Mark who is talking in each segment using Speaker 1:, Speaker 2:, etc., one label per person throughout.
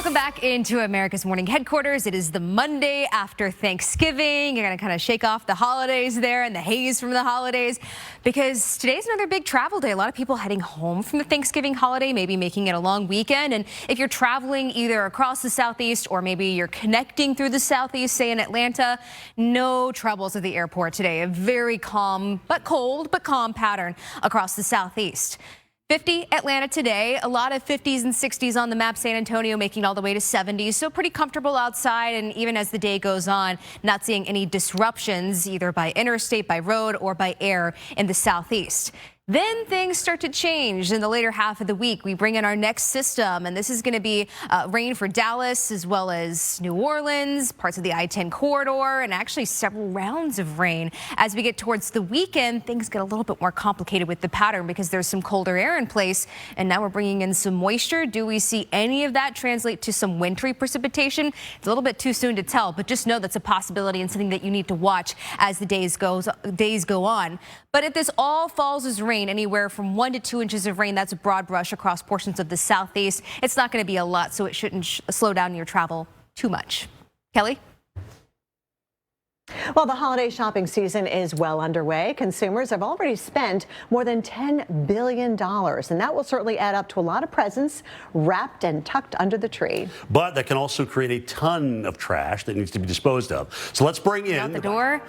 Speaker 1: Welcome back into America's Morning Headquarters. It is the Monday after Thanksgiving. You're going to kind of shake off the holidays there and the haze from the holidays because today's another big travel day. A lot of people heading home from the Thanksgiving holiday, maybe making it a long weekend. And if you're traveling either across the Southeast or maybe you're connecting through the Southeast, say in Atlanta, no troubles at the airport today. A very calm but cold but calm pattern across the Southeast. 50 Atlanta today, a lot of 50s and 60s on the map. San Antonio making it all the way to 70s, so pretty comfortable outside. And even as the day goes on, not seeing any disruptions either by interstate, by road, or by air in the Southeast. Then things start to change in the later half of the week. We bring in our next system, and this is going to be rain for Dallas as well as New Orleans, parts of the I-10 corridor, and actually several rounds of rain. As we get towards the weekend, things get a little bit more complicated with the pattern because there's some colder air in place, and now we're bringing in some moisture. Do we see any of that translate to some wintry precipitation? It's a little bit too soon to tell, but just know that's a possibility and something that you need to watch as the days go on. But if this all falls as rain, anywhere from 1 to 2 inches of rain, that's a broad brush across portions of the Southeast. It's not going to be a lot, so it shouldn't slow down your travel too much. Kelly?
Speaker 2: Well, the holiday shopping season is well underway. Consumers have already spent more than $10 billion, and that will certainly add up to a lot of presents wrapped and tucked under the tree.
Speaker 3: But that can also create a ton of trash that needs to be disposed of. So let's bring in
Speaker 1: out the door,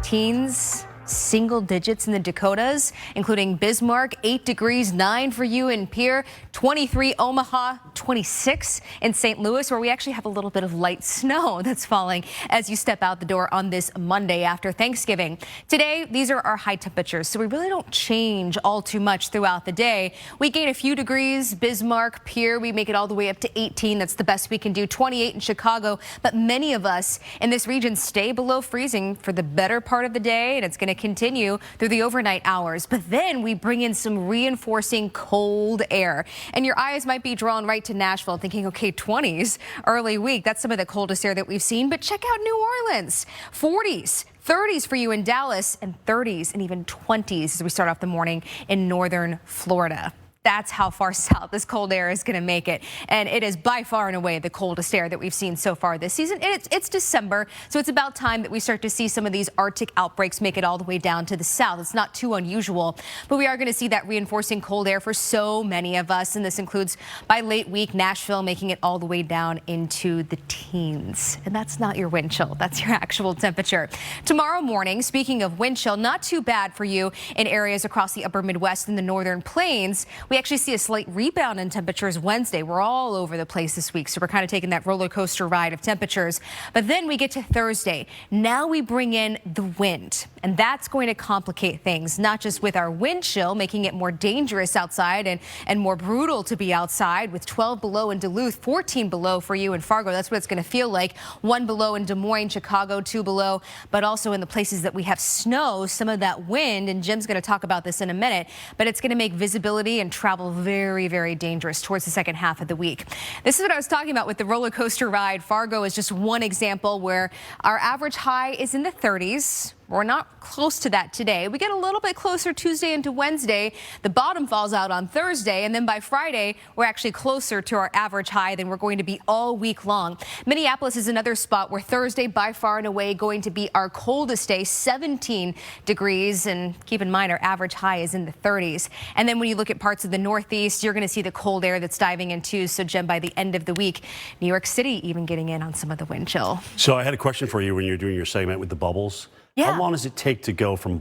Speaker 1: teens. Single digits in the Dakotas, including Bismarck, 8 degrees, 9 for you in Pierre, 23 Omaha, 26 in St. Louis, where we actually have a little bit of light snow that's falling as you step out the door on this Monday after Thanksgiving. Today, these are our high temperatures, so we really don't change all too much throughout the day. We gain a few degrees. Bismarck, Pierre, we make it all the way up to 18. That's the best we can do. 28 in Chicago, but many of us in this region stay below freezing for the better part of the day, and it's going to continue through the overnight hours. But then we bring in some reinforcing cold air, and your eyes might be drawn right to Nashville thinking, okay, 20s early week. That's some of the coldest air that we've seen. But check out New Orleans, 40s. 30s for you in Dallas, and 30s and even 20s as we start off the morning in northern Florida. That's how far south this cold air is going to make it. And it is by far and away the coldest air that we've seen so far this season. It's December, so it's about time that we start to see some of these Arctic outbreaks make it all the way down to the south. It's not too unusual, but we are going to see that reinforcing cold air for so many of us. And this includes by late week, Nashville making it all the way down into the teens. And that's not your wind chill. That's your actual temperature. Tomorrow morning, speaking of wind chill, not too bad for you in areas across the upper Midwest and the northern plains. We actually see a slight rebound in temperatures Wednesday. We're all over the place this week, so we're kind of taking that roller coaster ride of temperatures. But then we get to Thursday. Now we bring in the wind, and that's going to complicate things, not just with our wind chill, making it more dangerous outside and more brutal to be outside with 12 below in Duluth, 14 below for you in Fargo. That's what it's going to feel like. 1 below in Des Moines, Chicago, 2 below, but also in the places that we have snow, some of that wind, and Jim's going to talk about this in a minute, but it's going to make visibility and travel very, very dangerous towards the second half of the week. This is what I was talking about with the roller coaster ride. Fargo is just one example where our average high is in the 30s. We're not close to that today. We get a little bit closer Tuesday into Wednesday. The bottom falls out on Thursday, and then by Friday, we're actually closer to our average high than we're going to be all week long. Minneapolis is another spot where Thursday, by far and away, going to be our coldest day, 17 degrees. And keep in mind, our average high is in the 30s. And then when you look at parts of the Northeast, you're going to see the cold air that's diving in too. So, Jen, by the end of the week, New York City even getting in on some of the wind chill.
Speaker 3: So I had a question for you when you're doing your segment with the bubbles.
Speaker 1: Yeah.
Speaker 3: How long does it take to go from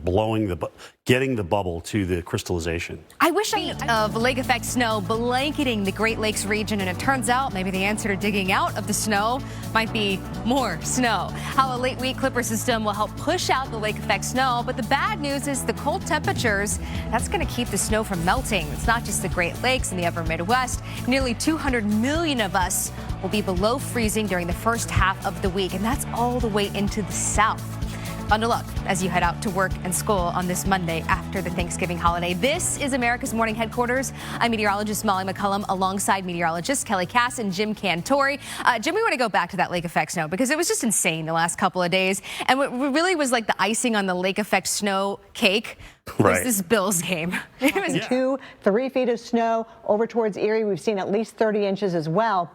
Speaker 3: getting the bubble to the crystallization?
Speaker 1: I wish I knew of lake effect snow blanketing the Great Lakes region, and it turns out maybe the answer to digging out of the snow might be more snow. How a late week Clipper system will help push out the lake effect snow, but the bad news is the cold temperatures, that's going to keep the snow from melting. It's not just the Great Lakes and the upper Midwest. Nearly 200 million of us will be below freezing during the first half of the week, and that's all the way into the south. Bundle up as you head out to work and school on this Monday after the Thanksgiving holiday. This is America's Morning Headquarters. I'm meteorologist Molly McCollum alongside meteorologists Kelly Cass and Jim Cantori. Jim, we want to go back to that lake effect snow because it was just insane the last couple of days. And what really was like the icing on the lake effect snow cake was this Bills game. It was
Speaker 2: 2-3 feet of snow over towards Erie. We've seen at least 30 inches as well.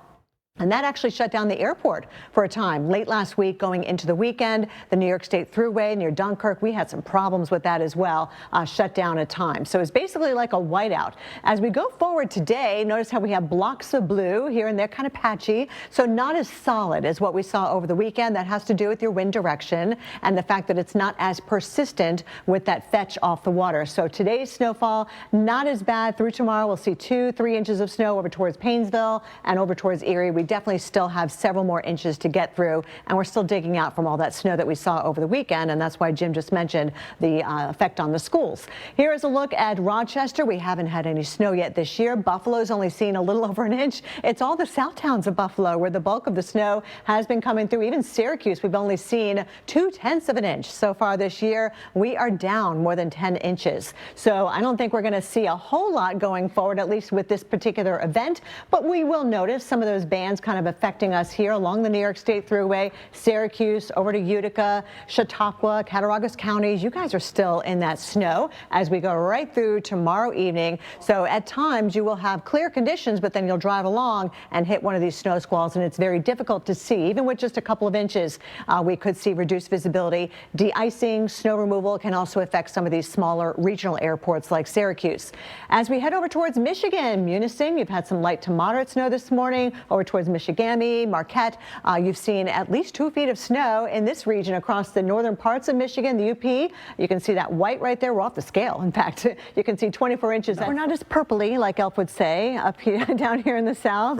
Speaker 2: And that actually shut down the airport for a time late last week going into the weekend. The New York State Thruway near Dunkirk, we had some problems with that as well, shut down at times. So it's basically like a whiteout. As we go forward today, notice how we have blocks of blue here and there, kind of patchy. So not as solid as what we saw over the weekend. That has to do with your wind direction and the fact that it's not as persistent with that fetch off the water. So today's snowfall, not as bad. Through tomorrow, we'll see 2-3 inches of snow over towards Paynesville and over towards Erie. We definitely still have several more inches to get through, and we're still digging out from all that snow that we saw over the weekend, and that's why Jim just mentioned the effect on the schools. Here is a look at Rochester. We haven't had any snow yet this year. Buffalo's only seen a little over an inch. It's all the south towns of Buffalo where the bulk of the snow has been coming through. Even Syracuse, we've only seen 0.2 of an inch so far this year. We are down more than 10 inches. So I don't think we're going to see a whole lot going forward, at least with this particular event, but we will notice some of those bands kind of affecting us here along the New York State Thruway, Syracuse, over to Utica, Chautauqua, Cattaraugus counties. You guys are still in that snow as we go right through tomorrow evening. So at times you will have clear conditions, but then you'll drive along and hit one of these snow squalls, and it's very difficult to see. Even with just a couple of inches, we could see reduced visibility. De-icing, snow removal can also affect some of these smaller regional airports like Syracuse. As we head over towards Michigan, Munising, you've had some light to moderate snow this morning. Over towards Michigan, Marquette, you've seen at least 2 feet of snow in this region across the northern parts of Michigan, the UP. You can see that white right there. We're off the scale. In fact, you can see 24 inches. We're not as purpley, like Elf would say, up here, down here in the south,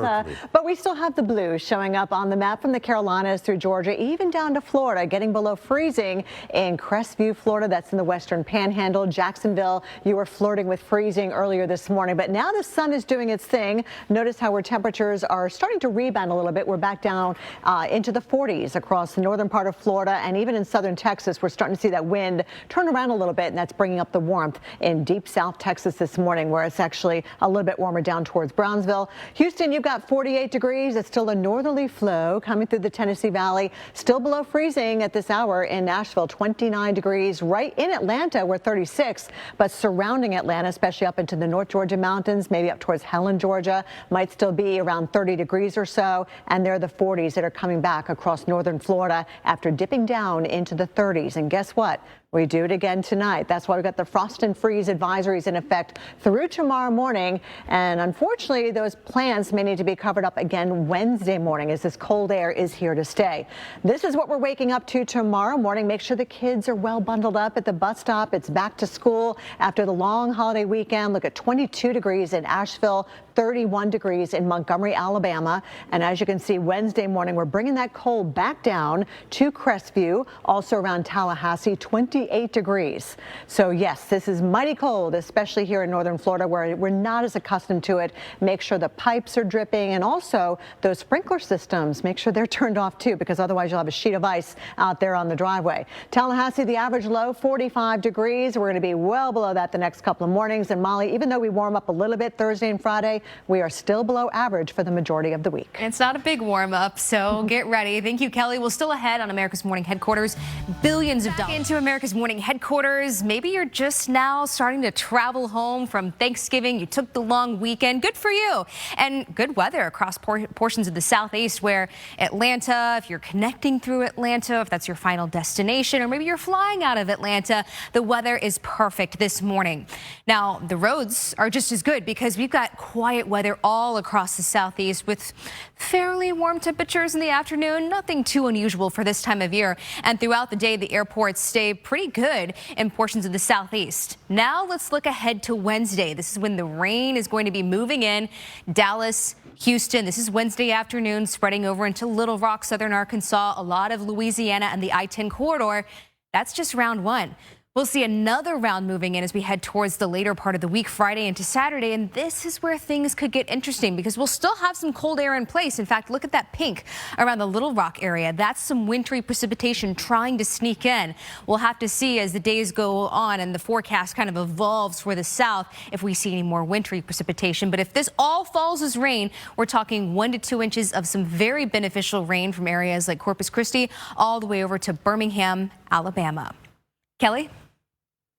Speaker 2: but we still have the blue showing up on the map from the Carolinas through Georgia, even down to Florida, getting below freezing in Crestview, Florida. That's in the western panhandle. Jacksonville, you were flirting with freezing earlier this morning, but now the sun is doing its thing. Notice how our temperatures are starting to rebound a little bit. We're back down into the 40s across the northern part of Florida, and even in southern Texas, we're starting to see that wind turn around a little bit, and that's bringing up the warmth in deep South Texas this morning, where it's actually a little bit warmer down towards Brownsville. Houston, you've got 48 degrees. It's still a northerly flow coming through the Tennessee Valley, still below freezing at this hour in Nashville, 29 degrees. Right in Atlanta, we're 36, but surrounding Atlanta, especially up into the North Georgia mountains, maybe up towards Helen, Georgia, might still be around 30 degrees or so. And they're the 40s that are coming back across northern Florida after dipping down into the 30s. And guess what? We do it again tonight. That's why we've got the frost and freeze advisories in effect through tomorrow morning. And unfortunately, those plans may need to be covered up again Wednesday morning as this cold air is here to stay. This is what we're waking up to tomorrow morning. Make sure the kids are well bundled up at the bus stop. It's back to school after the long holiday weekend. Look at 22 degrees in Asheville, 31 degrees in Montgomery, Alabama. And as you can see, Wednesday morning, we're bringing that cold back down to Crestview, also around Tallahassee, 28 degrees. So yes, this is mighty cold, especially here in northern Florida where we're not as accustomed to it. Make sure the pipes are dripping, and also those sprinkler systems, make sure they're turned off too, because otherwise you'll have a sheet of ice out there on the driveway. Tallahassee, the average low 45 degrees. We're going to be well below that the next couple of mornings. And Molly, even though we warm up a little bit Thursday and Friday, we are still below average for the majority of the week.
Speaker 1: It's not a big warm up, so get ready. Thank you, Kelly. We're still ahead on America's Morning Headquarters. Billions of dollars into America's Morning Headquarters. Maybe you're just now starting to travel home from Thanksgiving. You took the long weekend. Good for you. And good weather across portions of the southeast, where Atlanta, if you're connecting through Atlanta, if that's your final destination, or maybe you're flying out of Atlanta, the weather is perfect this morning. Now, the roads are just as good because we've got quiet weather all across the southeast with fairly warm temperatures in the afternoon. Nothing too unusual for this time of year. And throughout the day, the airports stay pretty good in portions of the southeast. Now let's look ahead to Wednesday. This is when the rain is going to be moving in. Dallas, Houston, this is Wednesday afternoon, spreading over into Little Rock, southern Arkansas, a lot of Louisiana and the I-10 corridor. That's just round one. We'll see another round moving in as we head towards the later part of the week, Friday into Saturday. And this is where things could get interesting because we'll still have some cold air in place. In fact, look at that pink around the Little Rock area. That's some wintry precipitation trying to sneak in. We'll have to see as the days go on and the forecast kind of evolves for the south if we see any more wintry precipitation. But if this all falls as rain, we're talking 1 to 2 inches of some very beneficial rain from areas like Corpus Christi all the way over to Birmingham, Alabama. Kelly?